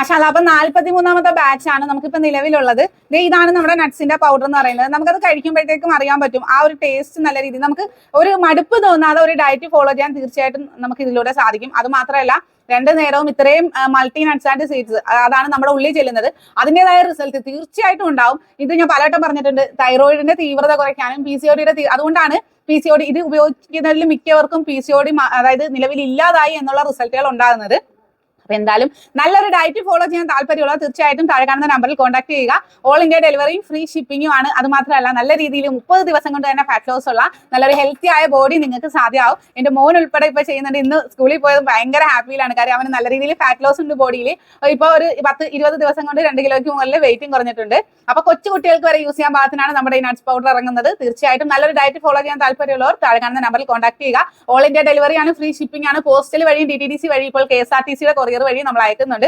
മാഷാഅല്ലാ. അപ്പൊ 43ാമത്തെ ബാച്ച് ആണ് നമുക്കിപ്പോ നിലവിലുള്ളത്. ഇതാണ് നമ്മുടെ നട്ട്സിന്റെ പൗഡർ എന്ന് പറയുന്നത്. നമുക്കത് കഴിക്കുമ്പോഴത്തേക്കും അറിയാൻ പറ്റും ആ ഒരു ടേസ്റ്റ് നല്ല രീതിയിൽ നമുക്ക് ഒരു മടുപ്പ് തോന്നാതെ ഒരു ഡയറ്റ് ഫോളോ ചെയ്യാൻ തീർച്ചയായിട്ടും നമുക്ക് ഇതിലൂടെ സാധിക്കും. അത് മാത്രമല്ല 2 നേരവും ഇത്രയും മൾട്ടി നട്ട്സ് ആൻഡ് സീഡ്സ് അതാണ് നമ്മുടെ ഉള്ളിൽ ചെല്ലുന്നത്. അതിൻ്റെതായ റിസൾട്ട് തീർച്ചയായിട്ടും ഉണ്ടാവും. ഇത് ഞാൻ പലവട്ടം പറഞ്ഞിട്ടുണ്ട്, തൈറോയിഡിന്റെ തീവ്രത കുറയ്ക്കാനും PCOD അതുകൊണ്ടാണ് PCOD ഇത് ഉപയോഗിക്കുന്നതിൽ മിക്കവർക്കും PCOD അതായത് നിലവിൽ ഇല്ലാതായി എന്നുള്ള റിസൾട്ടുകൾ ഉണ്ടാകുന്നത്. അപ്പൊ എന്തായാലും നല്ലൊരു ഡയറ്റ് ഫോളോ ചെയ്യാൻ താല്പര്യമുള്ള തീർച്ചയായിട്ടും താഴെ കാണുന്ന നമ്പറിൽ കോൺടാക്ട് ചെയ്യുക. ഓൾ ഇന്ത്യ ഡെലിവറിയും ഫ്രീ ഷിപ്പിംഗും ആണ്. അത് മാത്രമല്ല നല്ല രീതിയിൽ 30 ദിവസം കൊണ്ട് തന്നെ ഫാറ്റ് ലോസ് ഉള്ള നല്ലൊരു ഹെൽത്തി ആയ ബോഡി നിങ്ങൾക്ക് സാധ്യമാവും. എന്റെ മോൻ ഉൾപ്പെടെ ഇപ്പൊ ചെയ്യുന്നുണ്ട്. ഇന്ന് സ്കൂളിൽ പോയത് ഭയങ്കര ഹാപ്പിയിലാണ്. കാര്യം അവന് നല്ല രീതിയിൽ ഫാറ്റ് ലോസ് ഉണ്ട് ബോഡിയിൽ. ഇപ്പൊ ഒരു 10-20 ദിവസം കൊണ്ട് 2 കിലോയ്ക്ക് മുകളിൽ വെയിറ്റും കുറഞ്ഞിട്ടുണ്ട്. അപ്പൊ കൊച്ചു കുട്ടികൾക്ക് വരെ യൂസ് ചെയ്യാൻ പാകത്തിനാണ് നമ്മുടെ ഈ നട്ട്സ് പൗഡർ ഇറങ്ങുന്നത്. തീർച്ചയായിട്ടും നല്ലൊരു ഡയറ്റ് ഫോളോ ചെയ്യാൻ താല്പര്യമുള്ളവർ താഴെ കാണുന്ന നമ്പറിൽ കോൺടാക്ട് ചെയ്യുക. ഓൾ ഇന്ത്യ ഡെലിവറി ആണ്, ഫ്രീ ഷിപ്പിംഗ് ആണ്. പോസ്റ്റൽ വഴിയും DTDC വഴി ഇപ്പോൾ KSRTC കൊറിയർ വഴി നമ്മൾ അയക്കുന്നുണ്ട്.